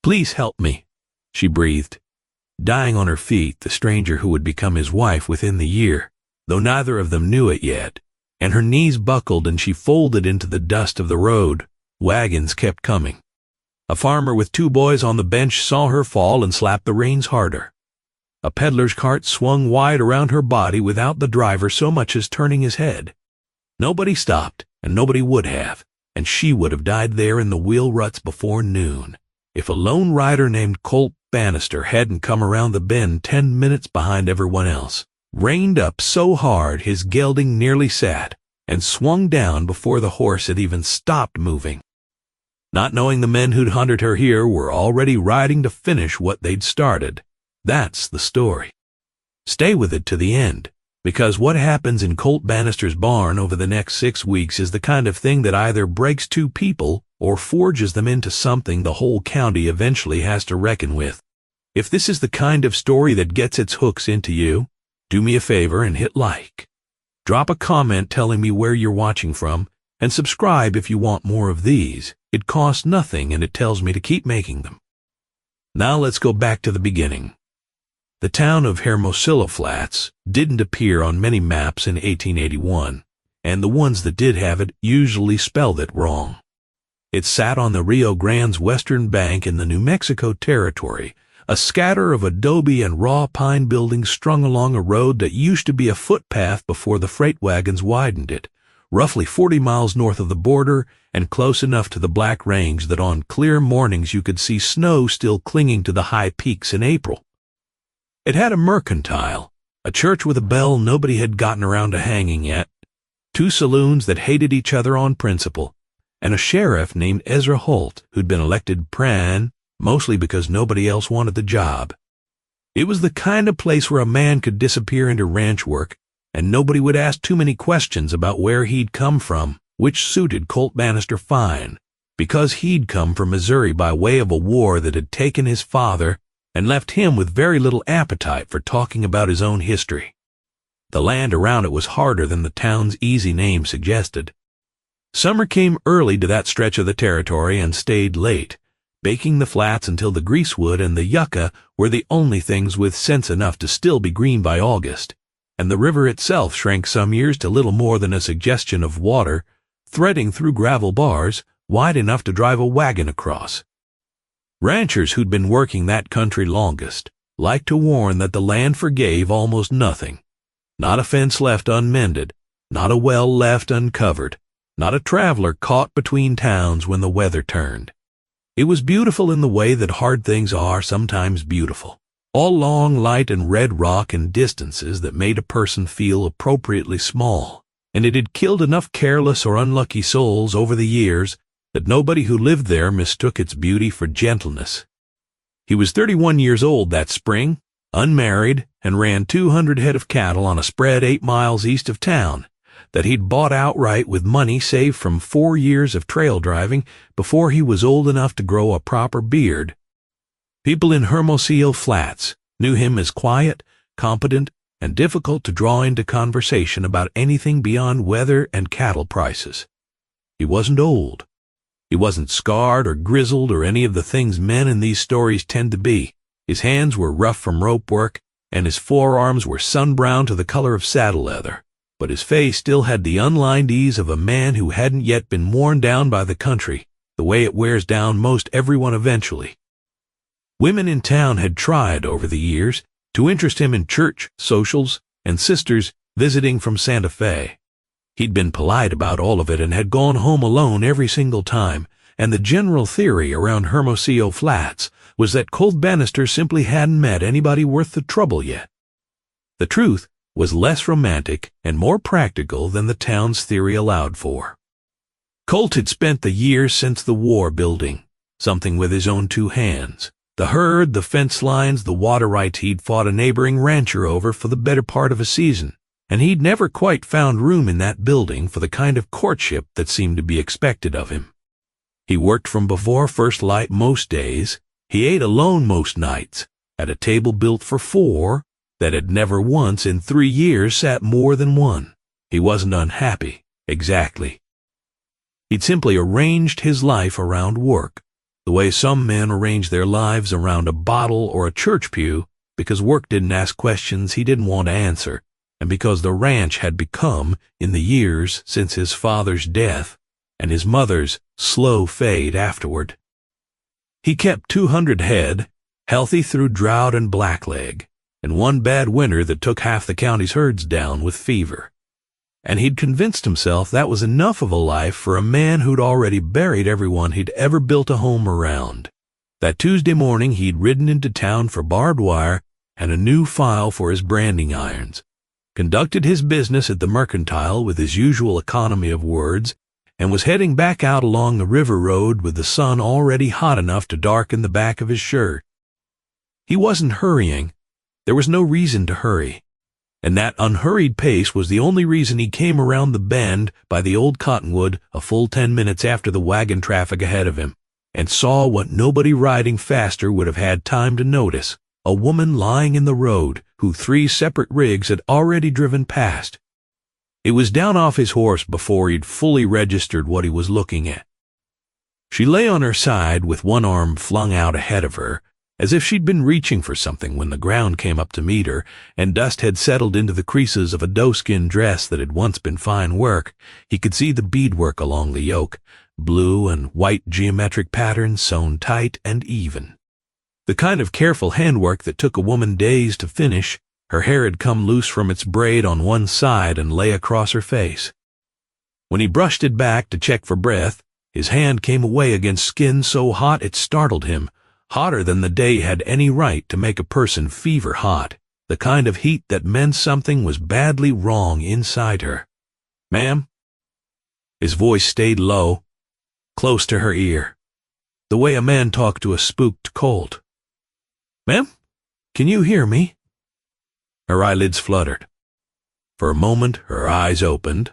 "Please help me," she breathed. Dying on her feet, the stranger who would become his wife within the year, though neither of them knew it yet, and her knees buckled and she folded into the dust of the road. Wagons kept coming. A farmer with 2 boys on the bench saw her fall and slapped the reins harder. A peddler's cart swung wide around her body without the driver so much as turning his head. Nobody stopped, and nobody would have, and she would have died there in the wheel ruts before noon, if a lone rider named Colt Bannister hadn't come around the bend 10 minutes behind everyone else, reined up so hard his gelding nearly sat, and swung down before the horse had even stopped moving. Not knowing the men who'd hunted her here were already riding to finish what they'd started. That's the story. Stay with it to the end, because what happens in Colt Bannister's barn over the next 6 weeks is the kind of thing that either breaks 2 people or forges them into something the whole county eventually has to reckon with. If this is the kind of story that gets its hooks into you, do me a favor and hit like. Drop a comment telling me where you're watching from, and subscribe if you want more of these. It costs nothing and it tells me to keep making them. Now let's go back to the beginning. The town of Hermosillo Flats didn't appear on many maps in 1881, and the ones that did have it usually spelled it wrong. It sat on the Rio Grande's western bank in the New Mexico Territory, a scatter of adobe and raw pine buildings strung along a road that used to be a footpath before the freight wagons widened it, roughly 40 miles north of the border and close enough to the Black Range that on clear mornings you could see snow still clinging to the high peaks in April. It had a mercantile, a church with a bell nobody had gotten around to hanging yet, 2 saloons that hated each other on principle, and a sheriff named Ezra Holt who'd been elected Pran, mostly because nobody else wanted the job. It was the kind of place where a man could disappear into ranch work, and nobody would ask too many questions about where he'd come from, which suited Colt Bannister fine, because he'd come from Missouri by way of a war that had taken his father and left him with very little appetite for talking about his own history. The land around it was harder than the town's easy name suggested. Summer came early to that stretch of the territory and stayed late, baking the flats until the greasewood and the yucca were the only things with sense enough to still be green by August, and the river itself shrank some years to little more than a suggestion of water, threading through gravel bars wide enough to drive a wagon across. Ranchers who'd been working that country longest liked to warn that the land forgave almost nothing. Not a fence left unmended, not a well left uncovered, not a traveler caught between towns when the weather turned. It was beautiful in the way that hard things are sometimes beautiful, all long, light, and red rock in distances that made a person feel appropriately small, and it had killed enough careless or unlucky souls over the years that nobody who lived there mistook its beauty for gentleness. He was 31 years old that spring, unmarried, and ran 200 head of cattle on a spread 8 miles east of town that he'd bought outright with money saved from 4 years of trail driving before he was old enough to grow a proper beard. People in Hermosillo Flats knew him as quiet, competent, and difficult to draw into conversation about anything beyond weather and cattle prices. He wasn't old. He wasn't scarred or grizzled or any of the things men in these stories tend to be. His hands were rough from rope work, and his forearms were sun-brown to the color of saddle leather, but his face still had the unlined ease of a man who hadn't yet been worn down by the country, the way it wears down most everyone eventually. Women in town had tried over the years to interest him in church, socials, and sisters visiting from Santa Fe. He'd been polite about all of it and had gone home alone every single time, and the general theory around Hermosillo Flats was that Colt Bannister simply hadn't met anybody worth the trouble yet. The truth was less romantic and more practical than the town's theory allowed for. Colt had spent the years since the war building something with his own 2 hands. The herd, the fence lines, the water rights he'd fought a neighboring rancher over for the better part of a season, and he'd never quite found room in that building for the kind of courtship that seemed to be expected of him. He worked from before first light most days. He ate alone most nights, at a table built for 4 that had never once in 3 years sat more than 1. He wasn't unhappy, exactly. He'd simply arranged his life around work, the way some men arrange their lives around a bottle or a church pew because work didn't ask questions he didn't want to answer, and because the ranch had become, in the years since his father's death and his mother's slow fade afterward. He kept 200 head, healthy through drought and blackleg, and one bad winter that took half the county's herds down with fever. And he'd convinced himself that was enough of a life for a man who'd already buried everyone he'd ever built a home around. That Tuesday morning he'd ridden into town for barbed wire and a new file for his branding irons, conducted his business at the Mercantile with his usual economy of words, and was heading back out along the river road with the sun already hot enough to darken the back of his shirt. He wasn't hurrying. There was no reason to hurry. And that unhurried pace was the only reason he came around the bend by the old cottonwood a full 10 minutes after the wagon traffic ahead of him, and saw what nobody riding faster would have had time to notice, a woman lying in the road who 3 separate rigs had already driven past. He was down off his horse before he'd fully registered what he was looking at. She lay on her side with one arm flung out ahead of her, as if she'd been reaching for something when the ground came up to meet her, and dust had settled into the creases of a doeskin dress that had once been fine work. He could see the beadwork along the yoke, blue and white geometric patterns sewn tight and even. The kind of careful handwork that took a woman days to finish. Her hair had come loose from its braid on one side and lay across her face. When he brushed it back to check for breath, his hand came away against skin so hot it startled him, hotter than the day had any right to make a person fever hot, the kind of heat that meant something was badly wrong inside her. "Ma'am?" His voice stayed low, close to her ear, the way a man talked to a spooked colt. "Ma'am, can you hear me?" Her eyelids fluttered. For a moment her eyes opened,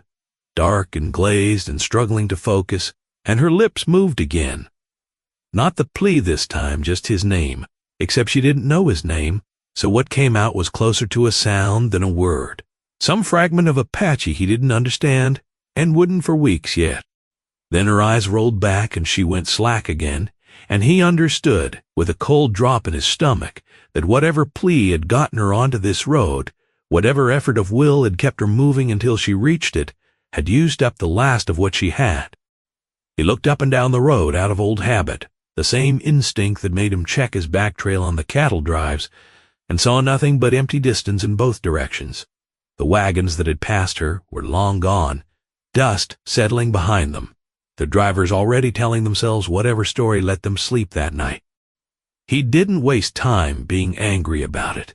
dark and glazed and struggling to focus, and her lips moved again. Not the plea this time, just his name, except she didn't know his name, so what came out was closer to a sound than a word. Some fragment of Apache he didn't understand, and wouldn't for weeks yet. Then her eyes rolled back and she went slack again, and he understood, with a cold drop in his stomach, that whatever plea had gotten her onto this road, whatever effort of will had kept her moving until she reached it, had used up the last of what she had. He looked up and down the road out of old habit, the same instinct that made him check his back trail on the cattle drives, and saw nothing but empty distance in both directions. The wagons that had passed her were long gone, dust settling behind them, the drivers already telling themselves whatever story let them sleep that night. He didn't waste time being angry about it.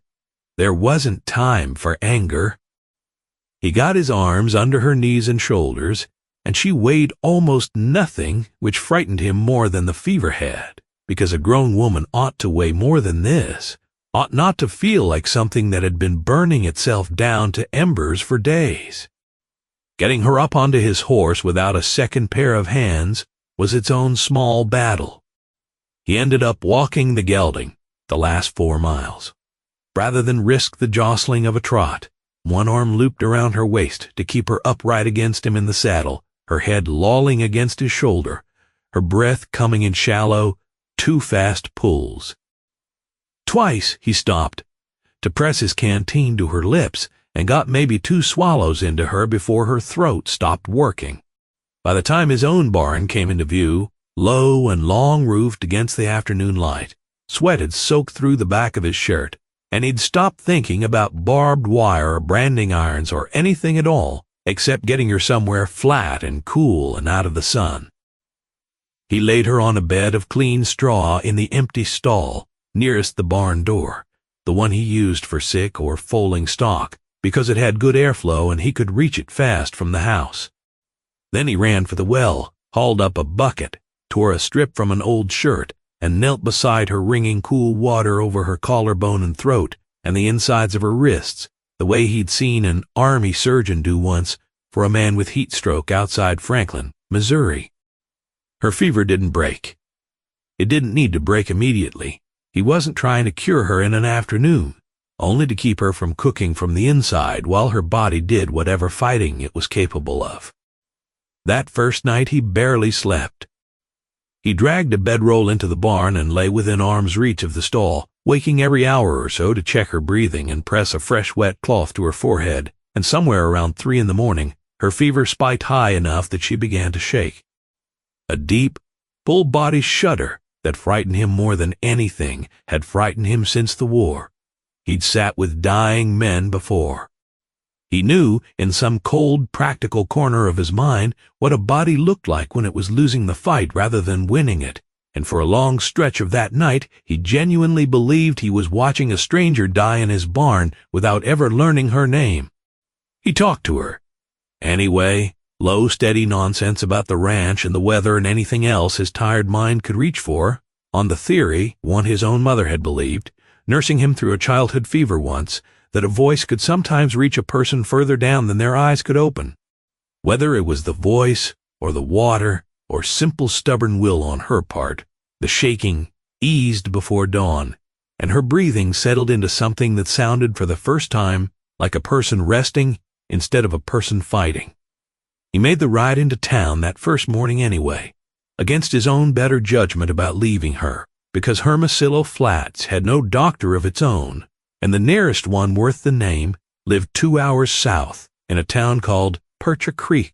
There wasn't time for anger. He got his arms under her knees and shoulders, and she weighed almost nothing, which frightened him more than the fever had, because a grown woman ought to weigh more than this, ought not to feel like something that had been burning itself down to embers for days. Getting her up onto his horse without a second pair of hands was its own small battle. He ended up walking the gelding, the last 4 miles. Rather than risk the jostling of a trot, one arm looped around her waist to keep her upright against him in the saddle, her head lolling against his shoulder, her breath coming in shallow, too fast pulls. Twice he stopped to press his canteen to her lips and got maybe 2 swallows into her before her throat stopped working. By the time his own barn came into view, low and long-roofed against the afternoon light, sweat had soaked through the back of his shirt, and he'd stopped thinking about barbed wire or branding irons or anything at all except getting her somewhere flat and cool and out of the sun. He laid her on a bed of clean straw in the empty stall nearest the barn door, the one he used for sick or foaling stock, because it had good airflow and he could reach it fast from the house. Then he ran for the well, hauled up a bucket, tore a strip from an old shirt, and knelt beside her, wringing cool water over her collarbone and throat and the insides of her wrists, the way he'd seen an army surgeon do once for a man with heat stroke outside Franklin, Missouri. Her fever didn't break. It didn't need to break immediately. He wasn't trying to cure her in an afternoon, only to keep her from cooking from the inside while her body did whatever fighting it was capable of. That first night he barely slept. He dragged a bedroll into the barn and lay within arm's reach of the stall, waking every hour or so to check her breathing and press a fresh wet cloth to her forehead, and somewhere around 3 in the morning, her fever spiked high enough that she began to shake. A deep, full-body shudder that frightened him more than anything had frightened him since the war. He'd sat with dying men before. He knew, in some cold, practical corner of his mind, what a body looked like when it was losing the fight rather than winning it, and for a long stretch of that night he genuinely believed he was watching a stranger die in his barn without ever learning her name. He talked to her. Anyway, low, steady nonsense about the ranch and the weather and anything else his tired mind could reach for, on the theory, one his own mother had believed, nursing him through a childhood fever once, that a voice could sometimes reach a person further down than their eyes could open. Whether it was the voice, or the water, or simple stubborn will on her part, the shaking eased before dawn, and her breathing settled into something that sounded for the first time like a person resting instead of a person fighting. He made the ride into town that first morning anyway, against his own better judgment about leaving her, because Hermosillo Flats had no doctor of its own, and the nearest one worth the name lived 2 hours south in a town called Porch Creek.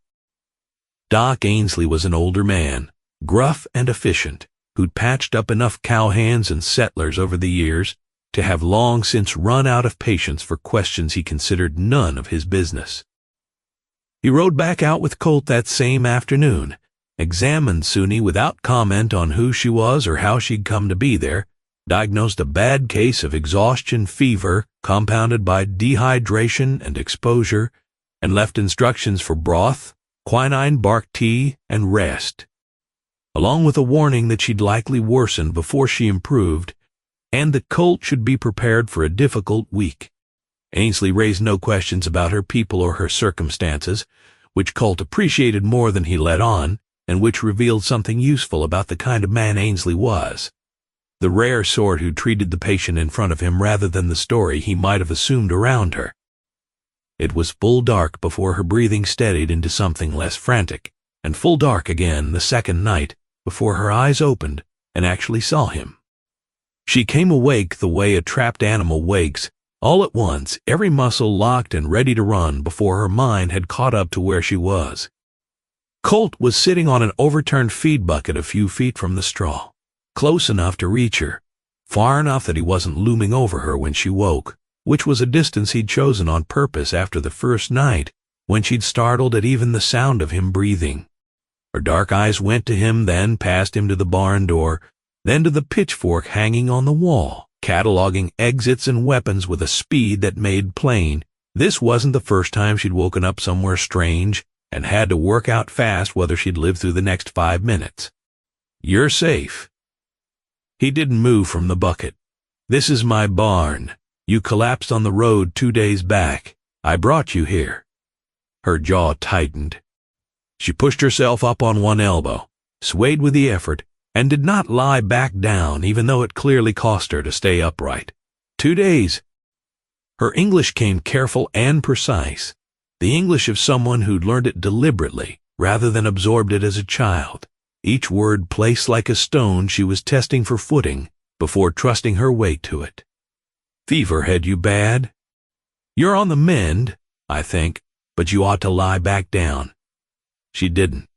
Doc Ainsley was an older man, gruff and efficient, who'd patched up enough cowhands and settlers over the years to have long since run out of patience for questions he considered none of his business. He rode back out with Colt that same afternoon, examined Suni without comment on who she was or how she'd come to be there, diagnosed a bad case of exhaustion fever compounded by dehydration and exposure, and left instructions for broth, quinine bark tea, and rest, along with a warning that she'd likely worsen before she improved, and that Colt should be prepared for a difficult week. Ainsley raised no questions about her people or her circumstances, which Colt appreciated more than he let on, and which revealed something useful about the kind of man Ainsley was. The rare sort who treated the patient in front of him rather than the story he might have assumed around her. It was full dark before her breathing steadied into something less frantic, and full dark again the second night before her eyes opened and actually saw him. She came awake the way a trapped animal wakes, all at once, every muscle locked and ready to run before her mind had caught up to where she was. Colt was sitting on an overturned feed bucket a few feet from the straw, close enough to reach her, far enough that he wasn't looming over her when she woke, which was a distance he'd chosen on purpose after the first night, when she'd startled at even the sound of him breathing. Her dark eyes went to him, then past him to the barn door, then to the pitchfork hanging on the wall, cataloging exits and weapons with a speed that made plain this wasn't the first time she'd woken up somewhere strange and had to work out fast whether she'd live through the next 5 minutes. "You're safe." He didn't move from the bucket. "This is my barn. You collapsed on the road 2 days back. I brought you here." Her jaw tightened. She pushed herself up on one elbow, swayed with the effort, and did not lie back down even though it clearly cost her to stay upright. 2 days. Her English came careful and precise, the English of someone who'd learned it deliberately rather than absorbed it as a child, each word placed like a stone she was testing for footing before trusting her weight to it. "Fever had you bad? You're on the mend, I think, but you ought to lie back down." She didn't.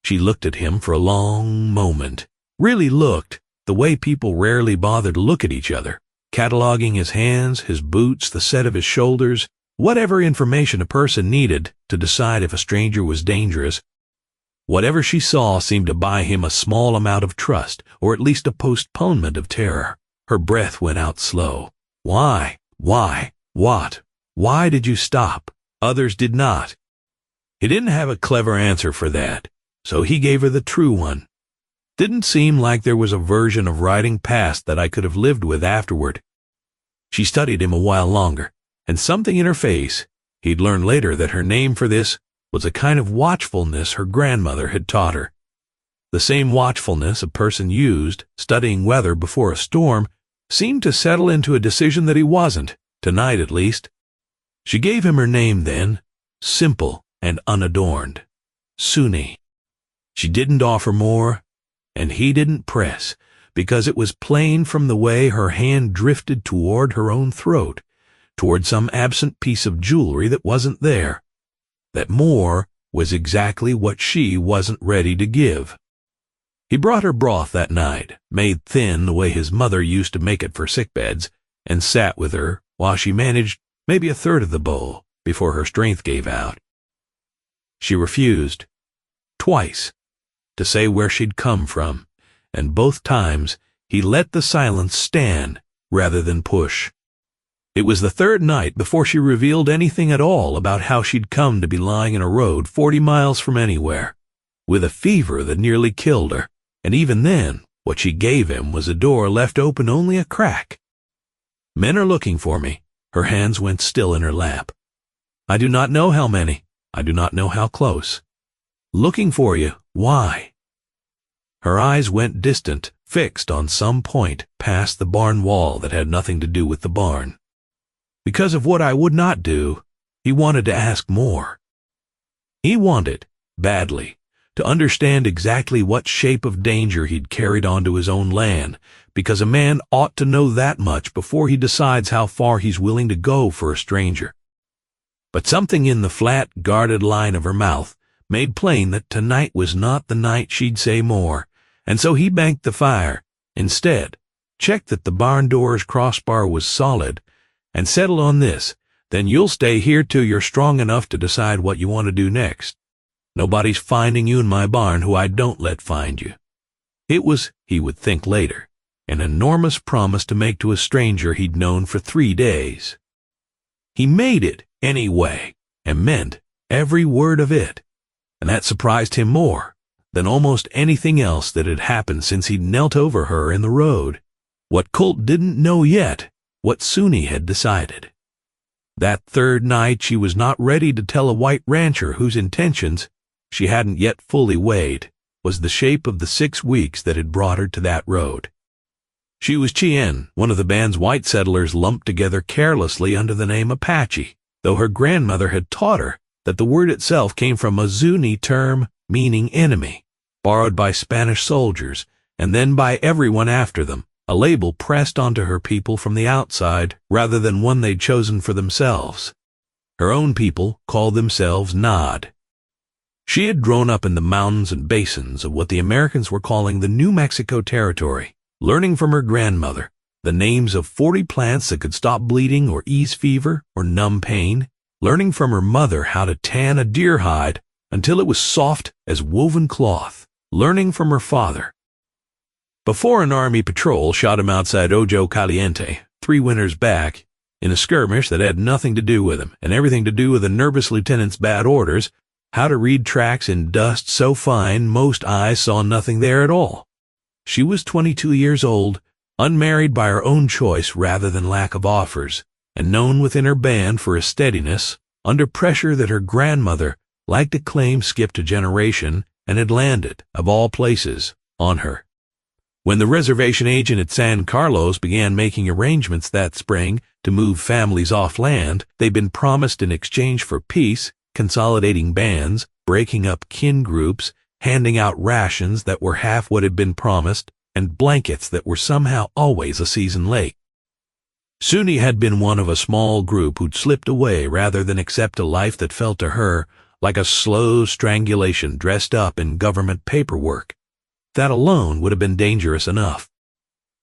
She looked at him for a long moment, really looked, the way people rarely bother to look at each other, cataloging his hands, his boots, the set of his shoulders, whatever information a person needed to decide if a stranger was dangerous. Whatever she saw seemed to buy him a small amount of trust, or at least a postponement of terror. Her breath went out slow. "Why? Why? What? Why did you stop? Others did not." He didn't have a clever answer for that, so he gave her the true one. "Didn't seem like there was a version of riding past that I could have lived with afterward." She studied him a while longer, and something in her face, he'd learn later that her name for this was a kind of watchfulness her grandmother had taught her. The same watchfulness a person used, studying weather before a storm, seemed to settle into a decision that he wasn't, tonight at least. She gave him her name then, simple and unadorned. Suni. She didn't offer more, and he didn't press, because it was plain from the way her hand drifted toward her own throat, toward some absent piece of jewelry that wasn't there, that more was exactly what she wasn't ready to give. He brought her broth that night, made thin the way his mother used to make it for sickbeds, and sat with her while she managed maybe a third of the bowl before her strength gave out. She refused, twice, to say where she'd come from, and both times he let the silence stand rather than push. It was the third night before she revealed anything at all about how she'd come to be lying in a road 40 miles from anywhere, with a fever that nearly killed her, and even then, what she gave him was a door left open only a crack. "Men are looking for me." Her hands went still in her lap. "I do not know how many. I do not know how close. Looking for you. Why?" Her eyes went distant, fixed on some point past the barn wall that had nothing to do with the barn. Because of what I would not do, he wanted to ask more. He wanted, badly, to understand exactly what shape of danger he'd carried onto his own land, because a man ought to know that much before he decides how far he's willing to go for a stranger. But something in the flat, guarded line of her mouth made plain that tonight was not the night she'd say more, and so he banked the fire. Instead, checked that the barn door's crossbar was solid, and settled on this: "Then you'll stay here till you're strong enough to decide what you want to do next. Nobody's finding you in my barn who I don't let find you." It was, he would think later, an enormous promise to make to a stranger he'd known for 3 days. He made it anyway, and meant every word of it, and that surprised him more than almost anything else that had happened since he'd knelt over her in the road. What Colt didn't know yet, what Suni had decided. That third night she was not ready to tell a white rancher whose intentions she hadn't yet fully weighed was the shape of the 6 weeks that had brought her to that road. She was Chien, one of the band's white settlers lumped together carelessly under the name Apache, though her grandmother had taught her that the word itself came from a Suni term meaning enemy, borrowed by Spanish soldiers and then by everyone after them, a label pressed onto her people from the outside rather than one they'd chosen for themselves. Her own people called themselves Nod. She had grown up in the mountains and basins of what the Americans were calling the New Mexico Territory, learning from her grandmother the names of 40 plants that could stop bleeding or ease fever or numb pain, learning from her mother how to tan a deer hide until it was soft as woven cloth, learning from her father. Before an army patrol shot him outside Ojo Caliente 3 winters back, in a skirmish that had nothing to do with him and everything to do with a nervous lieutenant's bad orders, how to read tracks in dust so fine most eyes saw nothing there at all. She was 22 years old, unmarried by her own choice rather than lack of offers, and known within her band for a steadiness under pressure that her grandmother liked to claim skipped a generation and had landed, of all places, on her. When the reservation agent at San Carlos began making arrangements that spring to move families off land they'd been promised in exchange for peace, consolidating bands, breaking up kin groups, handing out rations that were half what had been promised, and blankets that were somehow always a season late, Suni had been one of a small group who'd slipped away rather than accept a life that felt to her like a slow strangulation dressed up in government paperwork. That alone would have been dangerous enough.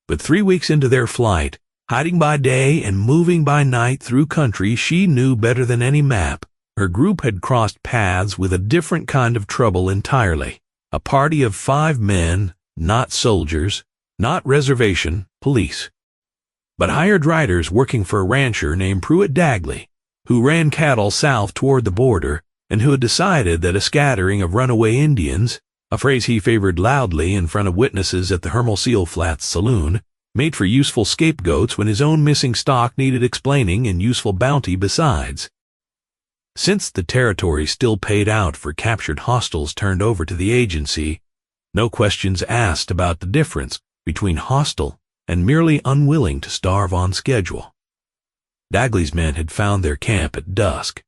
But 3 weeks into their flight, hiding by day and moving by night through country she knew better than any map, her group had crossed paths with a different kind of trouble entirely. A party of 5 men, not soldiers, not reservation police, but hired riders working for a rancher named Pruitt Dagley, who ran cattle south toward the border and who had decided that a scattering of runaway Indians, a phrase he favored loudly in front of witnesses at the Hermosillo Flats saloon, made for useful scapegoats when his own missing stock needed explaining and useful bounty besides. Since the territory still paid out for captured hostiles turned over to the agency, no questions asked about the difference between hostile and merely unwilling to starve on schedule. Dagley's men had found their camp at dusk.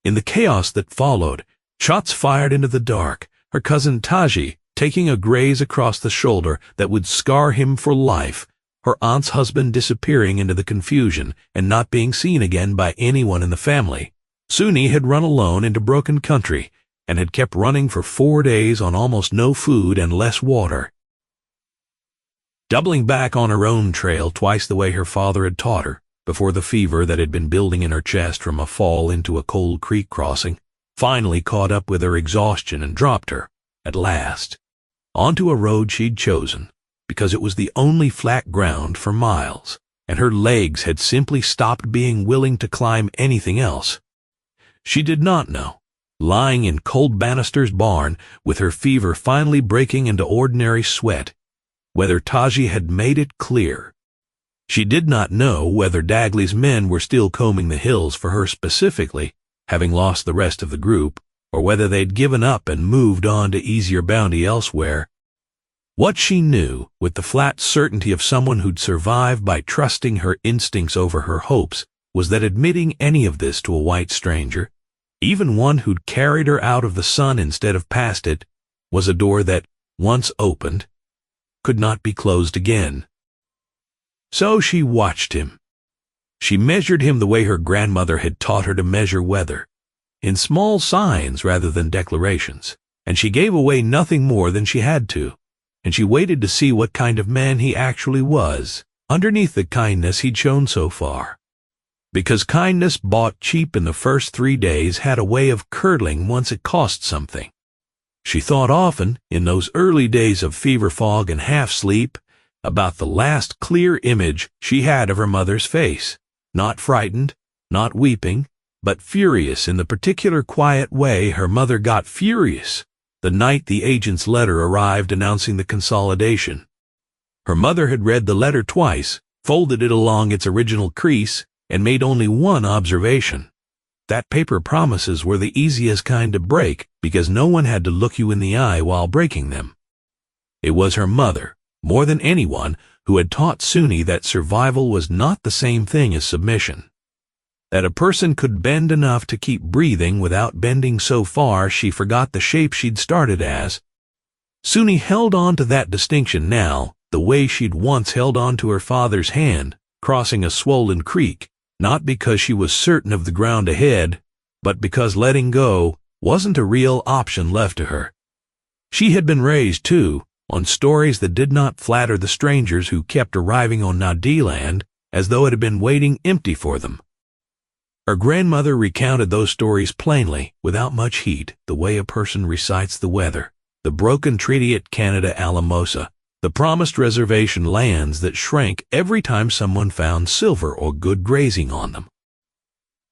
In the chaos that followed, shots fired into the dark, her cousin Taji taking a graze across the shoulder that would scar him for life, her aunt's husband disappearing into the confusion and not being seen again by anyone in the family. Suni had run alone into broken country and had kept running for 4 days on almost no food and less water, doubling back on her own trail twice the way her father had taught her, before the fever that had been building in her chest from a fall into a cold creek crossing finally caught up with her exhaustion and dropped her, at last, onto a road she'd chosen because it was the only flat ground for miles, and her legs had simply stopped being willing to climb anything else. She did not know, lying in Colt Bannister's barn with her fever finally breaking into ordinary sweat, whether Taji had made it clear. She did not know whether Dagley's men were still combing the hills for her specifically, having lost the rest of the group, or whether they'd given up and moved on to easier bounty elsewhere. What she knew, with the flat certainty of someone who'd survived by trusting her instincts over her hopes, was that admitting any of this to a white stranger, even one who'd carried her out of the sun instead of past it, was a door that, once opened, could not be closed again. So she watched him. She measured him the way her grandmother had taught her to measure weather, in small signs rather than declarations, and she gave away nothing more than she had to, and she waited to see what kind of man he actually was, underneath the kindness he'd shown so far. Because kindness bought cheap in the first 3 days had a way of curdling once it cost something. She thought often, in those early days of fever fog and half-sleep, about the last clear image she had of her mother's face, not frightened, not weeping, but furious in the particular quiet way her mother got furious the night the agent's letter arrived announcing the consolidation. Her mother had read the letter twice, folded it along its original crease, and made only one observation. That paper promises were the easiest kind to break because no one had to look you in the eye while breaking them. It was her mother, more than anyone, who had taught Suni that survival was not the same thing as submission. That a person could bend enough to keep breathing without bending so far she forgot the shape she'd started as. Suni held on to that distinction now, the way she'd once held on to her father's hand, crossing a swollen creek, not because she was certain of the ground ahead, but because letting go wasn't a real option left to her. She had been raised, too, on stories that did not flatter the strangers who kept arriving on Nadiland as though it had been waiting empty for them. Her grandmother recounted those stories plainly, without much heat, the way a person recites the weather, the broken treaty at Canada Alamosa, the promised reservation lands that shrank every time someone found silver or good grazing on them.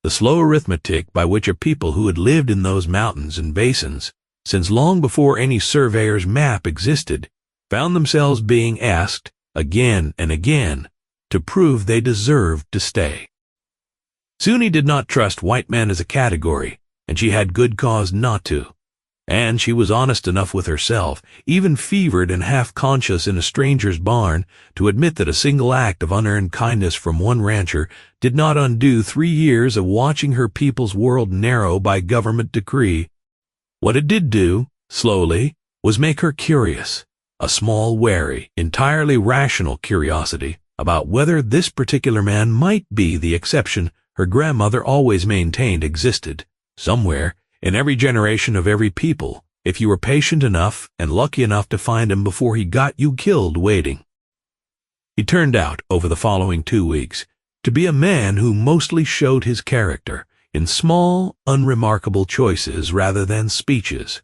The slow arithmetic by which a people who had lived in those mountains and basins, since long before any surveyor's map existed, found themselves being asked, again and again, to prove they deserved to stay. Suni did not trust white men as a category, and she had good cause not to. And she was honest enough with herself, even fevered and half-conscious in a stranger's barn, to admit that a single act of unearned kindness from one rancher did not undo 3 years of watching her people's world narrow by government decree. What it did do, slowly, was make her curious, a small, wary, entirely rational curiosity about whether this particular man might be the exception her grandmother always maintained existed, somewhere, in every generation of every people, if you were patient enough and lucky enough to find him before he got you killed waiting. He turned out, over the following 2 weeks, to be a man who mostly showed his character in small, unremarkable choices rather than speeches.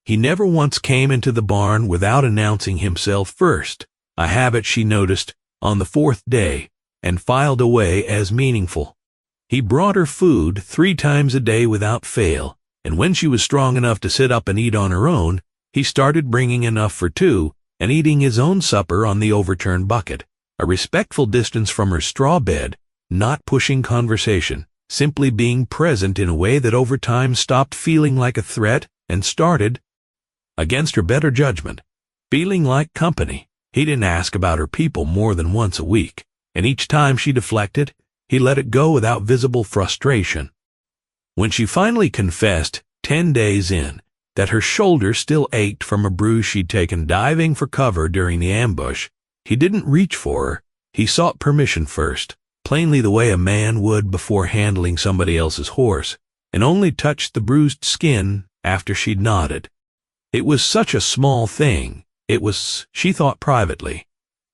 He never once came into the barn without announcing himself first, a habit she noticed on the 4th day, and filed away as meaningful. He brought her food 3 times a day without fail, and when she was strong enough to sit up and eat on her own, he started bringing enough for 2 and eating his own supper on the overturned bucket, a respectful distance from her straw bed, not pushing conversation, simply being present in a way that over time stopped feeling like a threat and started, against her better judgment, feeling like company. He didn't ask about her people more than once a week, and each time she deflected, he let it go without visible frustration. When she finally confessed, 10 days in, that her shoulder still ached from a bruise she'd taken diving for cover during the ambush, he didn't reach for her. He sought permission first, plainly the way a man would before handling somebody else's horse, and only touched the bruised skin after she'd nodded. It was such a small thing. It was, she thought privately,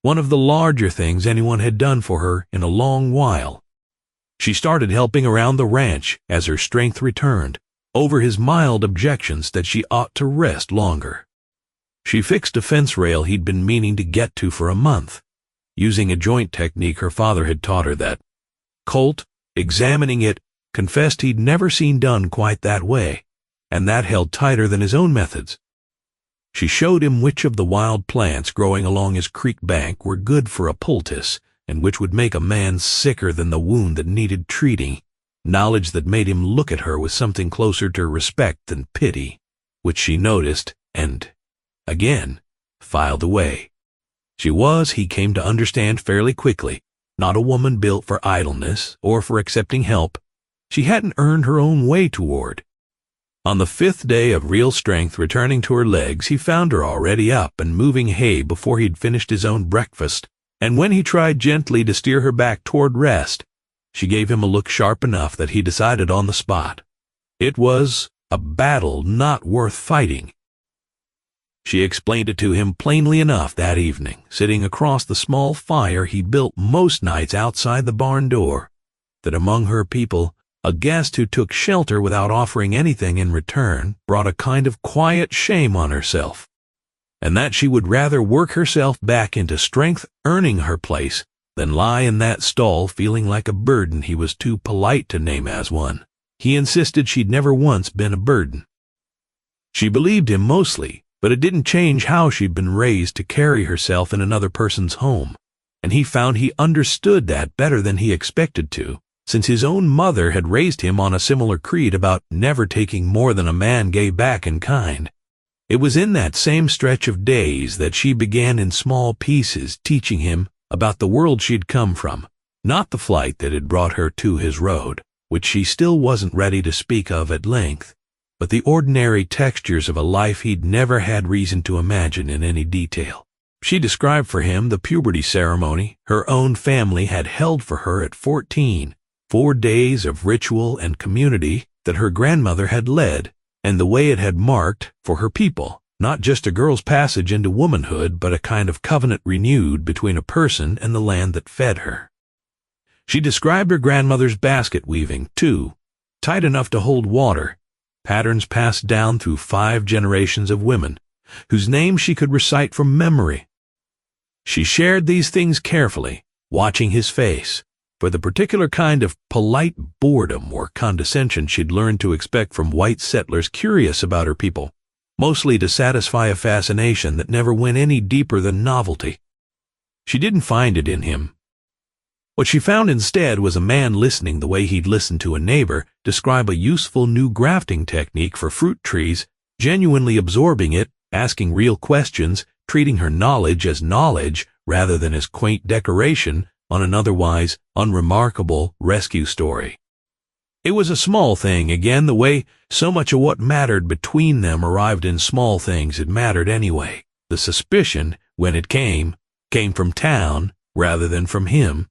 one of the larger things anyone had done for her in a long while. She started helping around the ranch as her strength returned, over his mild objections that she ought to rest longer. She fixed a fence rail he'd been meaning to get to for a month, using a joint technique her father had taught her that. Colt, examining it, confessed he'd never seen done quite that way, and that held tighter than his own methods. She showed him which of the wild plants growing along his creek bank were good for a poultice, and which would make a man sicker than the wound that needed treating, knowledge that made him look at her with something closer to respect than pity, which she noticed and, again, filed away. She was, he came to understand fairly quickly, not a woman built for idleness or for accepting help. She hadn't earned her own way toward. On the 5th day of real strength returning to her legs, he found her already up and moving hay before he'd finished his own breakfast, and when he tried gently to steer her back toward rest, she gave him a look sharp enough that he decided on the spot. It was a battle not worth fighting. She explained it to him plainly enough that evening, sitting across the small fire he built most nights outside the barn door, that among her people, a guest who took shelter without offering anything in return brought a kind of quiet shame on herself, and that she would rather work herself back into strength earning her place than lie in that stall feeling like a burden he was too polite to name as one. He insisted she'd never once been a burden. She believed him mostly, but it didn't change how she'd been raised to carry herself in another person's home, and he found he understood that better than he expected to, since his own mother had raised him on a similar creed about never taking more than a man gave back in kind. It was in that same stretch of days that she began in small pieces teaching him about the world she'd come from, not the flight that had brought her to his road, which she still wasn't ready to speak of at length, but the ordinary textures of a life he'd never had reason to imagine in any detail. She described for him the puberty ceremony her own family had held for her at 14, 4 days of ritual and community that her grandmother had led, and the way it had marked, for her people, not just a girl's passage into womanhood, but a kind of covenant renewed between a person and the land that fed her. She described her grandmother's basket weaving, too, tight enough to hold water, patterns passed down through 5 generations of women, whose names she could recite from memory. She shared these things carefully, watching his face, for the particular kind of polite boredom or condescension she'd learned to expect from white settlers curious about her people, mostly to satisfy a fascination that never went any deeper than novelty. She didn't find it in him. What she found instead was a man listening the way he'd listened to a neighbor describe a useful new grafting technique for fruit trees, genuinely absorbing it, asking real questions, treating her knowledge as knowledge rather than as quaint decoration on an otherwise unremarkable rescue story. It was a small thing, again, the way so much of what mattered between them arrived in small things it mattered anyway. The suspicion, when it came from town rather than from him.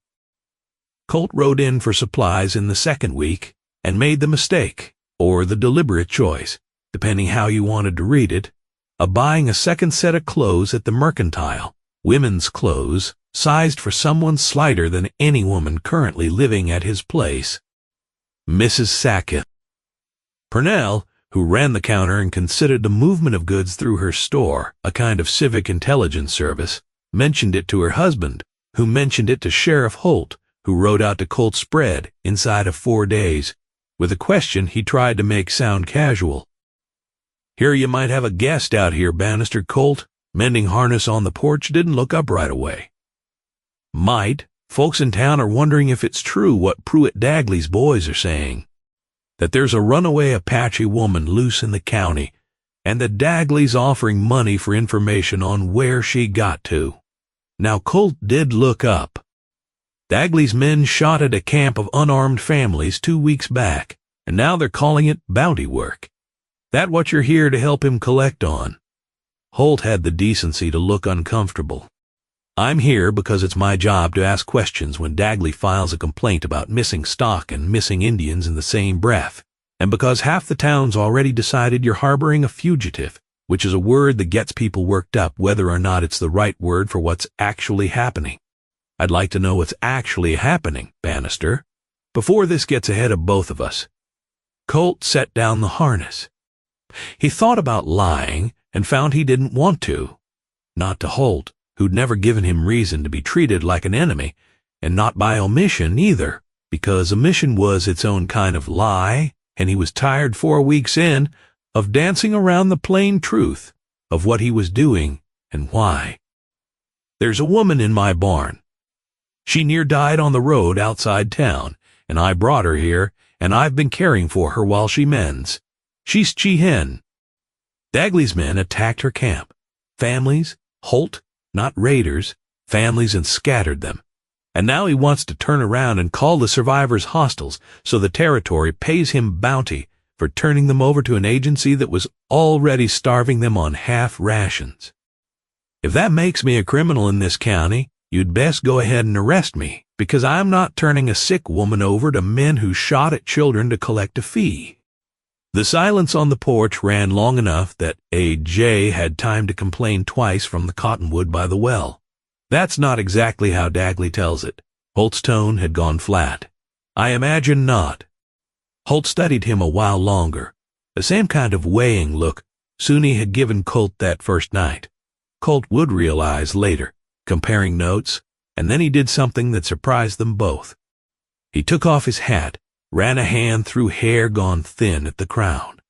Colt rode in for supplies in the 2nd week and made the mistake, or the deliberate choice, depending how you wanted to read it, of buying a 2nd set of clothes at the mercantile, women's clothes, sized for someone slighter than any woman currently living at his place. Mrs. Sackett. Purnell, who ran the counter and considered the movement of goods through her store a kind of civic intelligence service, mentioned it to her husband, who mentioned it to Sheriff Holt, who rode out to Colt's spread inside of 4 days, with a question he tried to make sound casual. "Hear you might have a guest out here, Bannister, Colt." Mending harness on the porch didn't look up right away. "Might. Folks in town are wondering if it's true what Pruitt Dagley's boys are saying, that there's a runaway Apache woman loose in the county, and that Dagley's offering money for information on where she got to." Now Colt did look up. Dagley's men shot at a camp of unarmed families 2 weeks back, and now they're calling it bounty work. That what you're here to help him collect on?" Holt had the decency to look uncomfortable. "I'm here because it's my job to ask questions when Dagley files a complaint about missing stock and missing Indians in the same breath, and because half the town's already decided you're harboring a fugitive, which is a word that gets people worked up whether or not it's the right word for what's actually happening. I'd like to know what's actually happening, Bannister, before this gets ahead of both of us." Colt set down the harness. He thought about lying and found he didn't want to. Not to Holt, who'd never given him reason to be treated like an enemy, and not by omission either, because omission was its own kind of lie, and he was tired 4 weeks in of dancing around the plain truth of what he was doing and why. "There's a woman in my barn. She near died on the road outside town, and I brought her here, and I've been caring for her while she mends. She's Chihen." Dagley's men attacked her camp. Families, Holt, not raiders, families, and scattered them. And now he wants to turn around and call the survivors hostiles so the territory pays him bounty for turning them over to an agency that was already starving them on half rations. "If that makes me a criminal in this county, you'd best go ahead and arrest me, because I'm not turning a sick woman over to men who shot at children to collect a fee." The silence on the porch ran long enough that A.J. had time to complain twice from the cottonwood by the well. "That's not exactly how Dagley tells it." Holt's tone had gone flat. "I imagine not." Holt studied him a while longer, the same kind of weighing look Suni had given Colt that first night. Colt would realize later, comparing notes, and then he did something that surprised them both. He took off his hat, ran a hand through hair gone thin at the crown.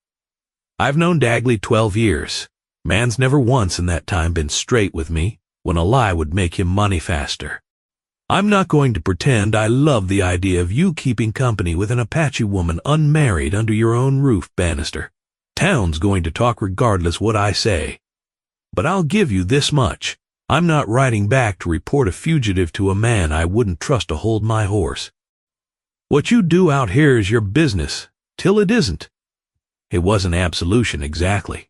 "I've known Dagley 12 years. Man's never once in that time been straight with me when a lie would make him money faster. I'm not going to pretend I love the idea of you keeping company with an Apache woman unmarried under your own roof, Bannister. Town's going to talk regardless what I say. But I'll give you this much. I'm not riding back to report a fugitive to a man I wouldn't trust to hold my horse. What you do out here is your business, till it isn't." It wasn't absolution exactly.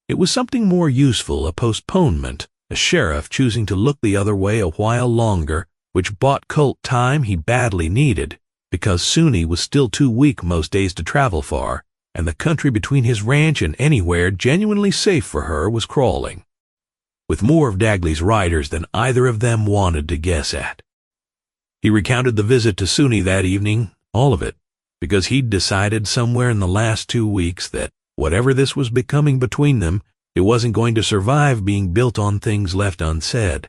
It was something more useful, a postponement, a sheriff choosing to look the other way a while longer, which bought Colt time he badly needed, because Suni was still too weak most days to travel far, and the country between his ranch and anywhere genuinely safe for her was crawling, with more of Dagley's riders than either of them wanted to guess at. He recounted the visit to Suni that evening, all of it, because he'd decided somewhere in the last 2 weeks that whatever this was becoming between them, it wasn't going to survive being built on things left unsaid.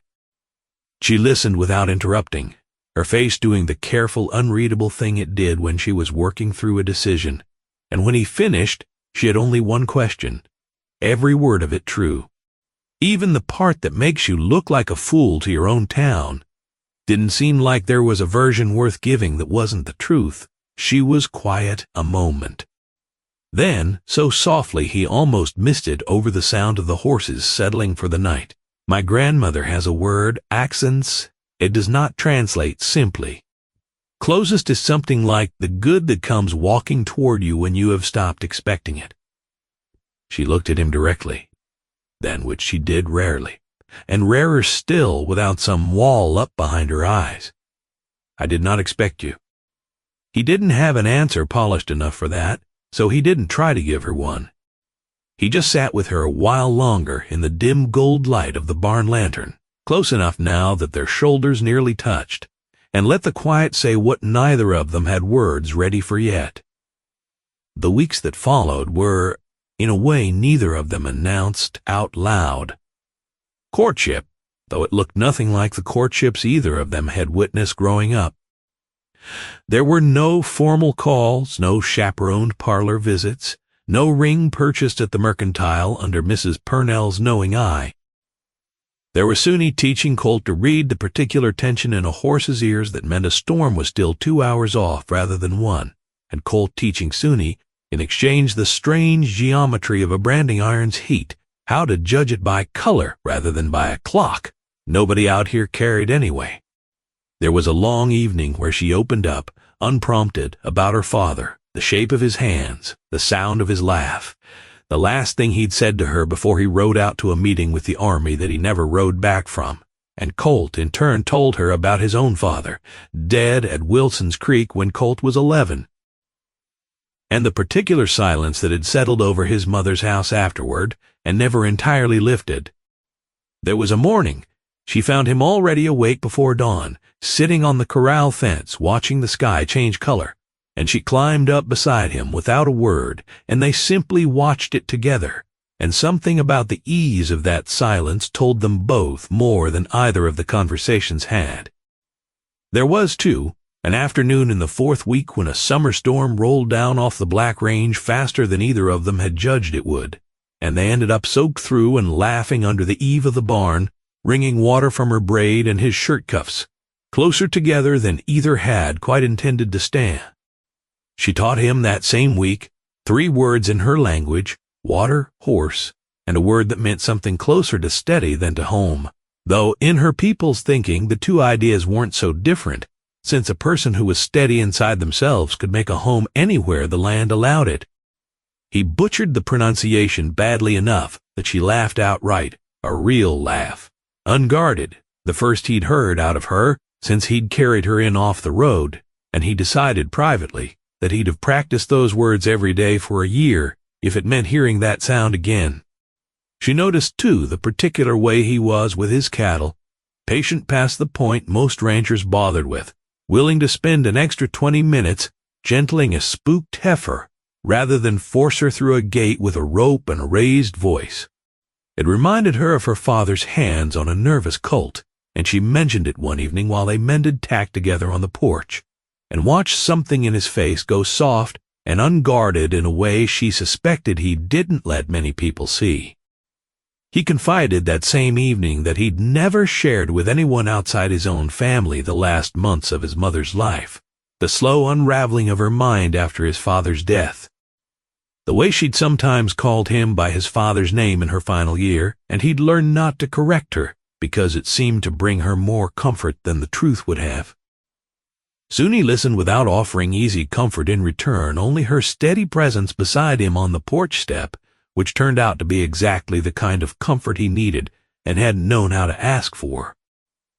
She listened without interrupting, her face doing the careful, unreadable thing it did when she was working through a decision, and when he finished, she had only one question, every word of it true. Even the part that makes you look like a fool to your own town. Didn't seem like there was a version worth giving that wasn't the truth. She was quiet a moment. Then, so softly he almost missed it over the sound of the horses settling for the night. "My grandmother has a word, accents. It does not translate simply. Closest is something like the good that comes walking toward you when you have stopped expecting it." She looked at him directly, than which she did rarely, and rarer still without some wall up behind her eyes. "I did not expect you." He didn't have an answer polished enough for that, so he didn't try to give her one. He just sat with her a while longer in the dim gold light of the barn lantern, close enough now that their shoulders nearly touched, and let the quiet say what neither of them had words ready for yet. The weeks that followed were, in a way neither of them announced out loud. Courtship, though it looked nothing like the courtships either of them had witnessed growing up. There were no formal calls, no chaperoned parlor visits, no ring purchased at the mercantile under Mrs. Purnell's knowing eye. There was Suni teaching Colt to read the particular tension in a horse's ears that meant a storm was still 2 hours off rather than 1, and Colt teaching Suni, in exchange, the strange geometry of a branding iron's heat, how to judge it by color rather than by a clock nobody out here carried anyway. There was a long evening where she opened up, unprompted, about her father, the shape of his hands, the sound of his laugh, the last thing he'd said to her before he rode out to a meeting with the army that he never rode back from. And Colt in turn told her about his own father, dead at Wilson's Creek when Colt was 11. And the particular silence that had settled over his mother's house afterward and never entirely lifted. There was a morning. She found him already awake before dawn, sitting on the corral fence watching the sky change color, and she climbed up beside him without a word, and they simply watched it together, and something about the ease of that silence told them both more than either of the conversations had. There was, too, an afternoon in the 4th week when a summer storm rolled down off the Black Range faster than either of them had judged it would, and they ended up soaked through and laughing under the eave of the barn, wringing water from her braid and his shirt cuffs, closer together than either had quite intended to stand. She taught him that same week 3 words in her language, water, horse, and a word that meant something closer to steady than to home, though in her people's thinking the 2 ideas weren't so different, since a person who was steady inside themselves could make a home anywhere the land allowed it. He butchered the pronunciation badly enough that she laughed outright, a real laugh, unguarded, the first he'd heard out of her since he'd carried her in off the road, and he decided privately that he'd have practiced those words every day for a year if it meant hearing that sound again. She noticed, too, the particular way he was with his cattle, patient past the point most ranchers bothered with, willing to spend an extra 20 minutes gentling a spooked heifer rather than force her through a gate with a rope and a raised voice. It reminded her of her father's hands on a nervous colt, and she mentioned it one evening while they mended tack together on the porch, and watched something in his face go soft and unguarded in a way she suspected he didn't let many people see. He confided that same evening that he'd never shared with anyone outside his own family the last months of his mother's life, the slow unraveling of her mind after his father's death, the way she'd sometimes called him by his father's name in her final year, and he'd learned not to correct her because it seemed to bring her more comfort than the truth would have. Suni listened without offering easy comfort in return, only her steady presence beside him on the porch step, which turned out to be exactly the kind of comfort he needed and hadn't known how to ask for.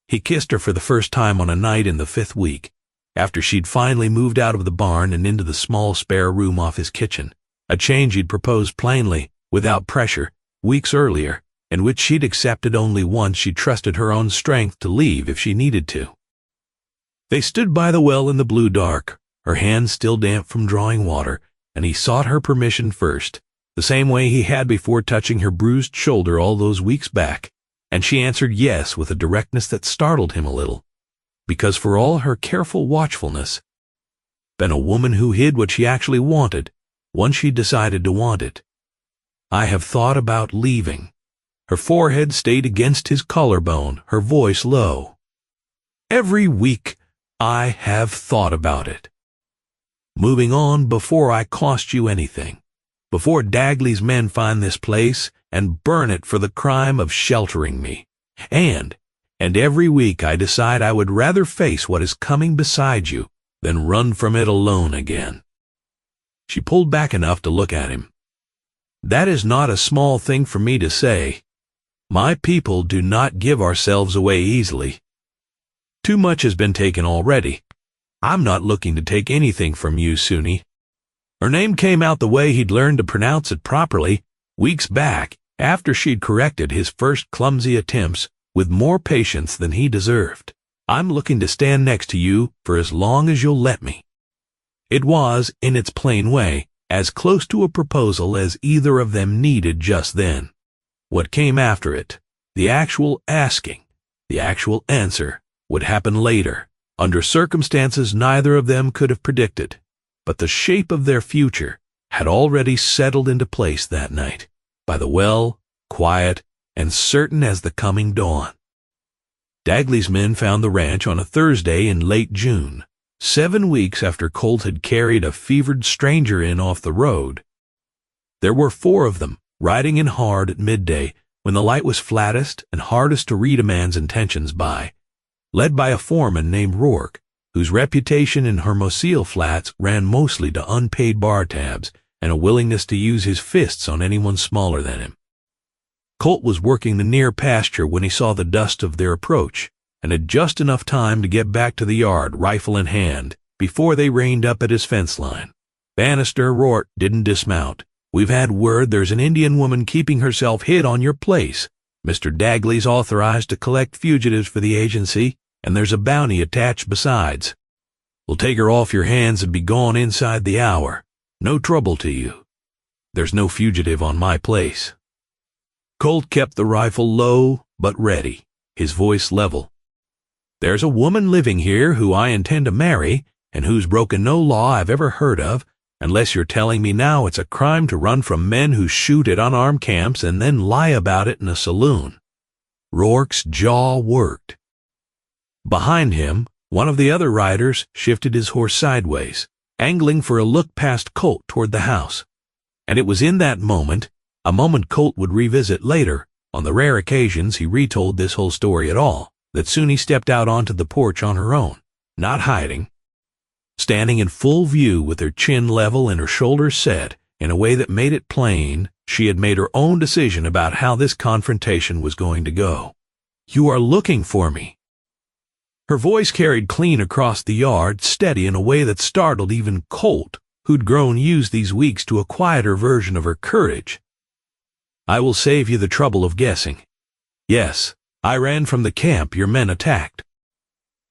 He kissed her for the first time on a night in the 5th week, after she'd finally moved out of the barn and into the small spare room off his kitchen, a change he'd proposed plainly, without pressure, weeks earlier, and which she'd accepted only once she trusted her own strength to leave if she needed to. They stood by the well in the blue dark, her hands still damp from drawing water, and he sought her permission first, the same way he had before touching her bruised shoulder all those weeks back, and she answered yes with a directness that startled him a little, because for all her careful watchfulness, been a woman who hid what she actually wanted, once she decided to want it. I have thought about leaving. Her forehead stayed against his collarbone, her voice low. Every week I have thought about it. Moving on before I cost you anything, before Dagley's men find this place and burn it for the crime of sheltering me. And every week I decide I would rather face what is coming beside you than run from it alone again. She pulled back enough to look at him. That is not a small thing for me to say. My people do not give ourselves away easily. Too much has been taken already. I'm not looking to take anything from you, Suni. Her name came out the way he'd learned to pronounce it properly weeks back, after she'd corrected his first clumsy attempts with more patience than he deserved. I'm looking to stand next to you for as long as you'll let me. It was, in its plain way, as close to a proposal as either of them needed just then. What came after it, the actual asking, the actual answer, would happen later, under circumstances neither of them could have predicted, but the shape of their future had already settled into place that night, by the well, quiet, and certain as the coming dawn. Dagley's men found the ranch on a Thursday in late June, 7 weeks after Colt had carried a fevered stranger in off the road. There were 4 of them, riding in hard at midday, when the light was flattest and hardest to read a man's intentions by, led by a foreman named Rourke, whose reputation in Hermosillo Flats ran mostly to unpaid bar tabs and a willingness to use his fists on anyone smaller than him. Colt was working the near pasture when he saw the dust of their approach, and had just enough time to get back to the yard, rifle in hand, before they reined up at his fence line. "Bannister, Rourke didn't dismount. We've had word there's an Indian woman keeping herself hid on your place. Mr. Dagley's authorized to collect fugitives for the agency, and there's a bounty attached besides. We'll take her off your hands and be gone inside the hour. No trouble to you. There's no fugitive on my place." Colt kept the rifle low but ready, his voice level. "There's a woman living here who I intend to marry, and who's broken no law I've ever heard of, unless you're telling me now it's a crime to run from men who shoot at unarmed camps and then lie about it in a saloon." Rourke's jaw worked. Behind him, one of the other riders shifted his horse sideways, angling for a look past Colt toward the house. And it was in that moment, a moment Colt would revisit later, on the rare occasions he retold this whole story at all, that Suni stepped out onto the porch on her own, not hiding, standing in full view with her chin level and her shoulders set in a way that made it plain she had made her own decision about how this confrontation was going to go. "You are looking for me." Her voice carried clean across the yard, steady in a way that startled even Colt, who'd grown used these weeks to a quieter version of her courage. "I will save you the trouble of guessing. Yes, I ran from the camp your men attacked.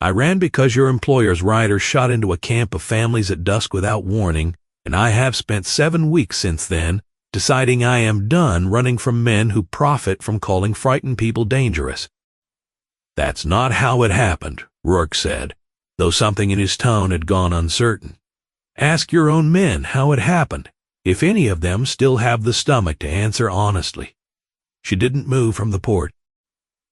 I ran because your employer's rider shot into a camp of families at dusk without warning, and I have spent 7 weeks since then deciding I am done running from men who profit from calling frightened people dangerous." "That's not how it happened," Rourke said, though something in his tone had gone uncertain. "Ask your own men how it happened, if any of them still have the stomach to answer honestly." She didn't move from the porch.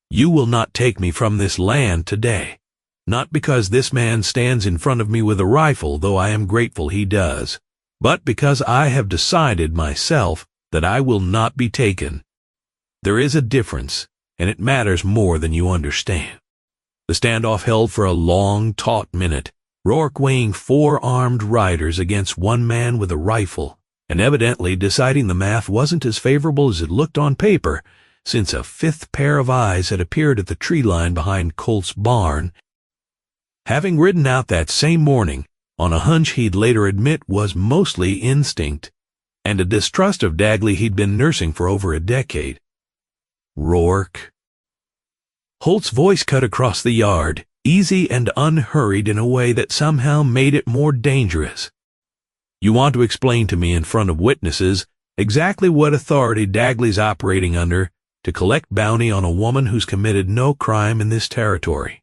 "You will not take me from this land today. Not because this man stands in front of me with a rifle, though I am grateful he does, but because I have decided myself that I will not be taken. There is a difference, and it matters more than you understand." The standoff held for a long, taut minute, Rourke weighing 4 armed riders against one man with a rifle, and evidently deciding the math wasn't as favorable as it looked on paper, since a 5th pair of eyes had appeared at the tree line behind Colt's barn. Having ridden out that same morning, on a hunch he'd later admit was mostly instinct, and a distrust of Dagley he'd been nursing for over a decade. "Rourke." Holt's voice cut across the yard, easy and unhurried in a way that somehow made it more dangerous. "You want to explain to me in front of witnesses exactly what authority Dagley's operating under to collect bounty on a woman who's committed no crime in this territory.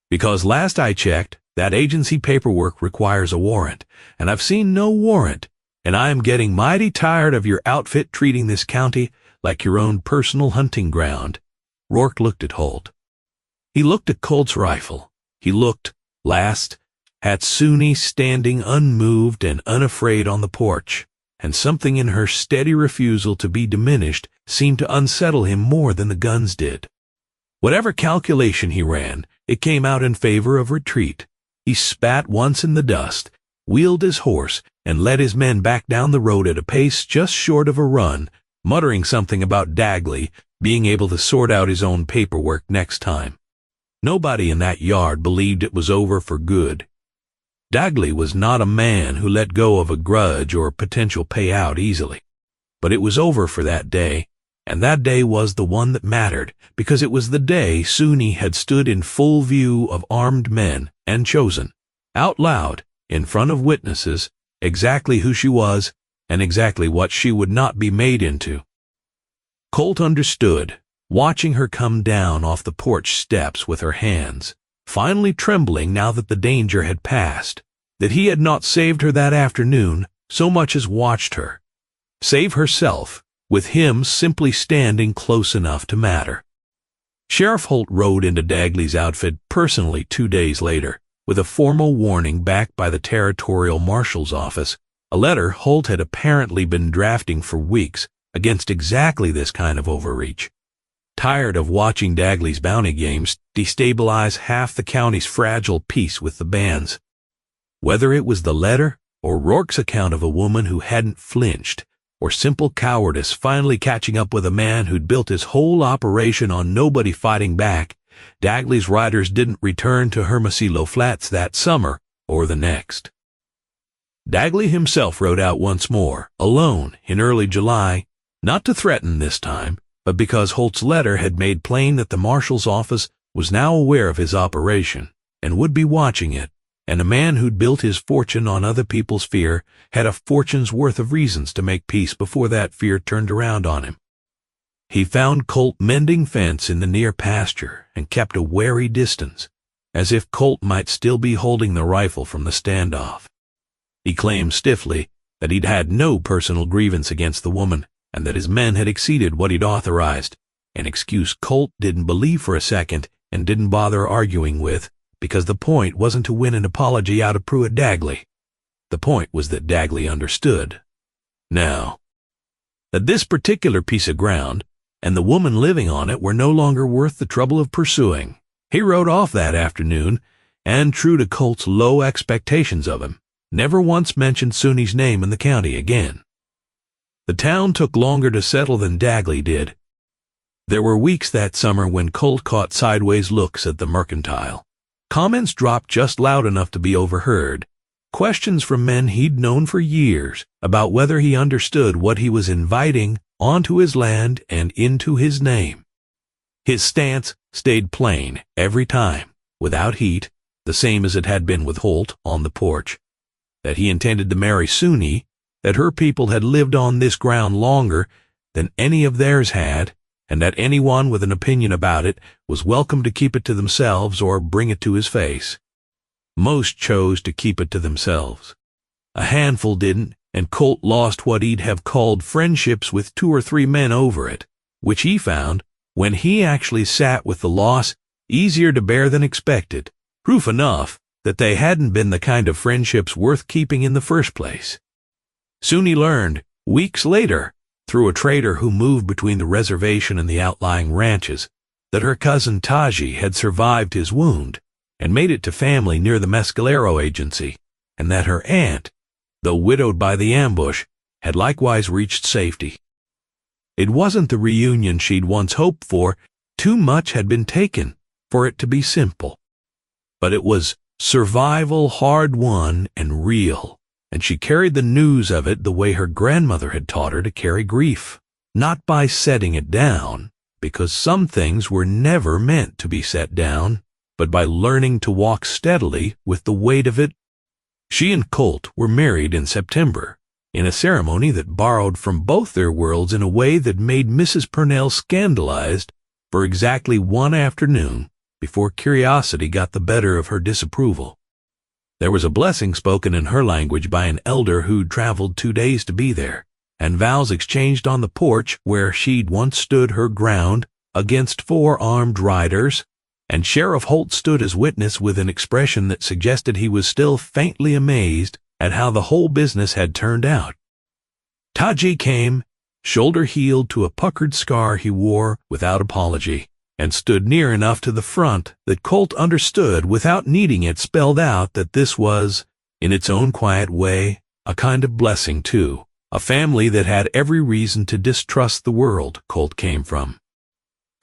Because last I checked, that agency paperwork requires a warrant, and I've seen no warrant, and I am getting mighty tired of your outfit treating this county like your own personal hunting ground." Rourke looked at Holt. He looked at Colt's rifle. He looked, last, at Suni standing unmoved and unafraid on the porch, and something in her steady refusal to be diminished seemed to unsettle him more than the guns did. Whatever calculation he ran, it came out in favor of retreat. He spat once in the dust, wheeled his horse, and led his men back down the road at a pace just short of a run, muttering something about Dagley being able to sort out his own paperwork next time. Nobody in that yard believed it was over for good. Dagley was not a man who let go of a grudge or potential payout easily. But it was over for that day, and that day was the one that mattered, because it was the day Suni had stood in full view of armed men and chosen, out loud, in front of witnesses, exactly who she was and exactly what she would not be made into. Colt understood, watching her come down off the porch steps with her hands, finally trembling now that the danger had passed, that he had not saved her that afternoon so much as watched her. Save herself, with him simply standing close enough to matter. Sheriff Holt rode into Dagley's outfit personally 2 days later, with a formal warning backed by the Territorial Marshal's office, a letter Holt had apparently been drafting for weeks against exactly this kind of overreach. Tired of watching Dagley's bounty games destabilize half the county's fragile peace with the bands. Whether it was the letter or Rourke's account of a woman who hadn't flinched, or simple cowardice finally catching up with a man who'd built his whole operation on nobody fighting back, Dagley's riders didn't return to Hermosillo Flats that summer or the next. Dagley himself rode out once more, alone, in early July, not to threaten this time, but because Holt's letter had made plain that the marshal's office was now aware of his operation and would be watching it, and a man who'd built his fortune on other people's fear had a fortune's worth of reasons to make peace before that fear turned around on him. He found Colt mending fence in the near pasture and kept a wary distance, as if Colt might still be holding the rifle from the standoff. He claimed stiffly that he'd had no personal grievance against the woman and that his men had exceeded what he'd authorized, an excuse Colt didn't believe for a second and didn't bother arguing with, because the point wasn't to win an apology out of Pruitt Dagley. The point was that Dagley understood. Now, that this particular piece of ground and the woman living on it were no longer worth the trouble of pursuing. He rode off that afternoon, and true to Colt's low expectations of him, never once mentioned Suni's name in the county again. The town took longer to settle than Dagley did. There were weeks that summer when Colt caught sideways looks at the mercantile. Comments dropped just loud enough to be overheard. Questions from men he'd known for years about whether he understood what he was inviting onto his land and into his name. His stance stayed plain every time, without heat, the same as it had been with Holt on the porch. That he intended to marry Suni, that her people had lived on this ground longer than any of theirs had, and that anyone with an opinion about it was welcome to keep it to themselves or bring it to his face. Most chose to keep it to themselves. A handful didn't, and Colt lost what he'd have called friendships with 2 or 3 men over it, which he found, when he actually sat with the loss, easier to bear than expected, proof enough that they hadn't been the kind of friendships worth keeping in the first place. Suni learned, weeks later, through a trader who moved between the reservation and the outlying ranches, that her cousin Taji had survived his wound and made it to family near the Mescalero agency, and that her aunt, though widowed by the ambush, had likewise reached safety. It wasn't the reunion she'd once hoped for. Too much had been taken for it to be simple. But it was survival hard-won and real, and she carried the news of it the way her grandmother had taught her to carry grief, not by setting it down, because some things were never meant to be set down, but by learning to walk steadily with the weight of it. She and Colt were married in September, in a ceremony that borrowed from both their worlds in a way that made Mrs. Purnell scandalized for exactly one afternoon before curiosity got the better of her disapproval. There was a blessing spoken in her language by an elder who'd traveled 2 days to be there, and vows exchanged on the porch where she'd once stood her ground against 4 armed riders, and Sheriff Holt stood as witness with an expression that suggested he was still faintly amazed at how the whole business had turned out. Taji came, shoulder-heeled to a puckered scar he wore without apology, and stood near enough to the front that Colt understood without needing it spelled out that this was, in its own quiet way, a kind of blessing too, a family that had every reason to distrust the world Colt came from.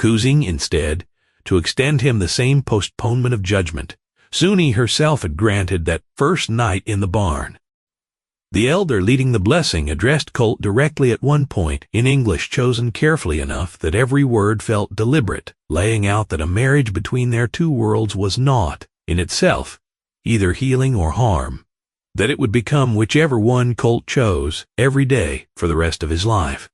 Choosing, instead, to extend him the same postponement of judgment Suni herself had granted that first night in the barn. The elder leading the blessing addressed Colt directly at one point in English chosen carefully enough that every word felt deliberate, laying out that a marriage between their 2 worlds was not, in itself, either healing or harm, that it would become whichever one Colt chose every day for the rest of his life.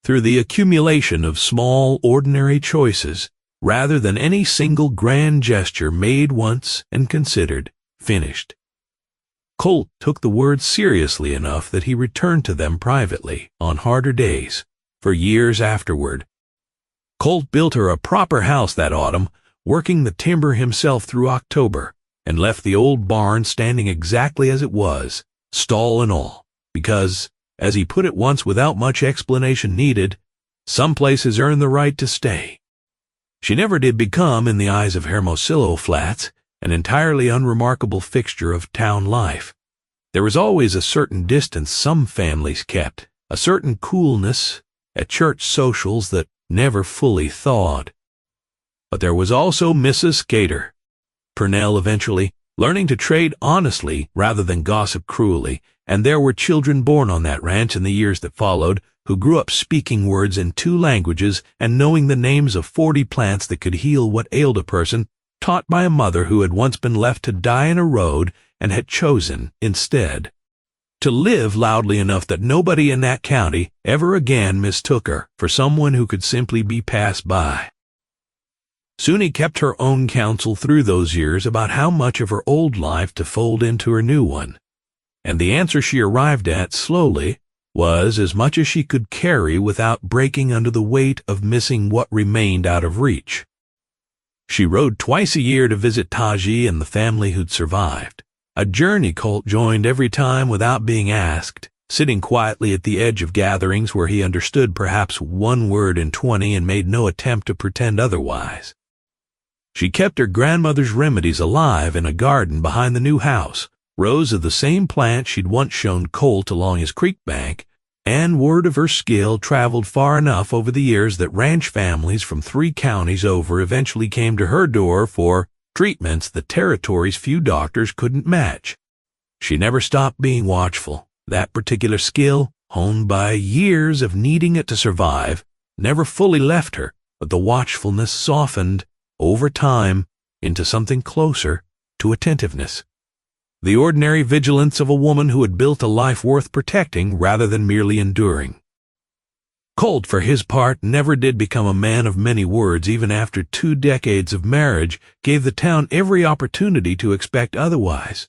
Through the accumulation of small, ordinary choices, rather than any single grand gesture made once and considered, finished. Colt took the words seriously enough that he returned to them privately, on harder days, for years afterward. Colt built her a proper house that autumn, working the timber himself through October, and left the old barn standing exactly as it was, stall and all, because, as he put it once without much explanation needed, some places earn the right to stay. She never did become, in the eyes of Hermosillo Flats, an entirely unremarkable fixture of town life. There was always a certain distance some families kept, a certain coolness at church socials that never fully thawed. But there was also Mrs. Skater. Purnell eventually, learning to trade honestly rather than gossip cruelly, and there were children born on that ranch in the years that followed who grew up speaking words in 2 languages and knowing the names of 40 plants that could heal what ailed a person, taught by a mother who had once been left to die in a road and had chosen, instead, to live loudly enough that nobody in that county ever again mistook her for someone who could simply be passed by. Suni kept her own counsel through those years about how much of her old life to fold into her new one, and the answer she arrived at slowly was as much as she could carry without breaking under the weight of missing what remained out of reach. She rode twice a year to visit Taji and the family who'd survived, a journey Colt joined every time without being asked, sitting quietly at the edge of gatherings where he understood perhaps 1 word in 20 and made no attempt to pretend otherwise. She kept her grandmother's remedies alive in a garden behind the new house, rows of the same plant she'd once shown Colt along his creek bank, and word of her skill traveled far enough over the years that ranch families from 3 counties over eventually came to her door for treatments the territory's few doctors couldn't match. She never stopped being watchful. That particular skill, honed by years of needing it to survive, never fully left her, but the watchfulness softened, over time, into something closer to attentiveness. The ordinary vigilance of a woman who had built a life worth protecting rather than merely enduring. Colt, for his part, never did become a man of many words even after 2 decades of marriage gave the town every opportunity to expect otherwise.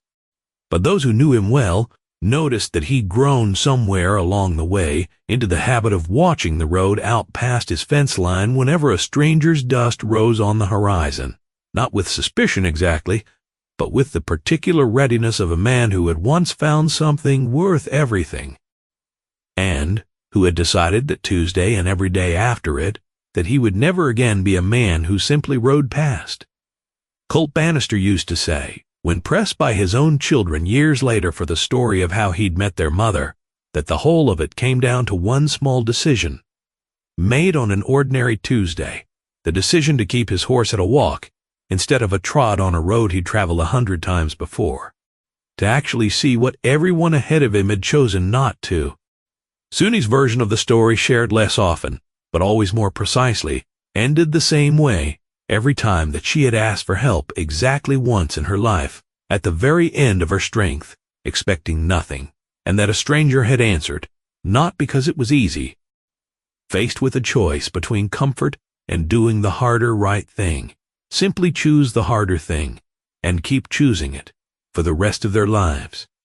But those who knew him well noticed that he'd grown somewhere along the way into the habit of watching the road out past his fence line whenever a stranger's dust rose on the horizon, not with suspicion exactly, but with the particular readiness of a man who had once found something worth everything, and who had decided that Tuesday and every day after it that he would never again be a man who simply rode past. Colt Bannister used to say, when pressed by his own children years later for the story of how he'd met their mother, that the whole of it came down to one small decision, made on an ordinary Tuesday, the decision to keep his horse at a walk instead of a trot on a road he'd traveled 100 times before, to actually see what everyone ahead of him had chosen not to. Suni's version of the story, shared less often, but always more precisely, ended the same way every time that she had asked for help exactly once in her life, at the very end of her strength, expecting nothing, and that a stranger had answered, not because it was easy. Faced with a choice between comfort and doing the harder right thing, simply choose the harder thing, and keep choosing it for the rest of their lives.